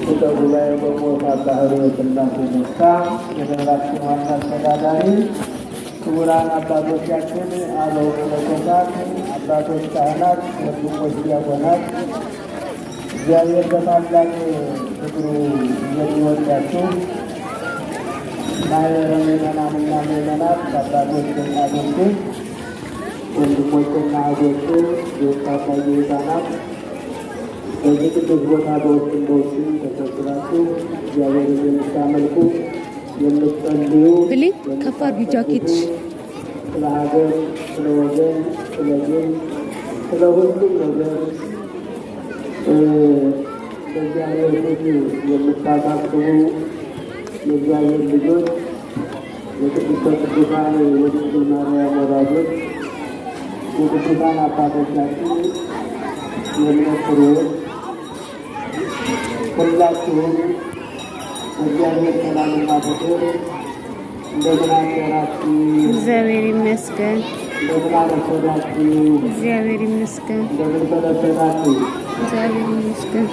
ጉባኤ በሞት ባህር የስላሴ ደስታ የደብራችን ዋና አስተዳዳሪ ክቡራን አባቶቻችን፣ አበው መነኮሳት፣ አባቶች ካህናት፣ ወንድሞች ዲያቆናት፣ እግዚአብሔር በታላቅ ፍቅሩ የሚወዳችሁ ማኅበረ ምዕመናንና ምዕመናት፣ አባቶች፣ እናቶች፣ ወንድሞችና እህቶች፣ የወጣት ሕፃናት በዚህ ቅዱስ ቦታ በውስጥም በውጭም ተሰብስባችሁ እግዚአብሔርን የምታመልኩ የምትጸልዩ ከፋር ጃኬት ስለ ሀገር፣ ስለ ወገን፣ ስለ ግን ስለ ሁሉም ነገር በእግዚአብሔር ፊት የምታሳስቡ የእግዚአብሔር ልጆች የቅድስተ ቅዱሳን የድንግል ማርያም ወዳጆች የቅዱሳን አባቶቻችን የእምነት ፍሬዎች ሁላችሁም እግዚአብሔር ሰላምና ፍቅር እንደምን አደራችሁ? እግዚአብሔር ይመስገን። እንደምን አረፈዳችሁ? እግዚአብሔር ይመስገን። እንደምን ሰነበታችሁ? እግዚአብሔር ይመስገን።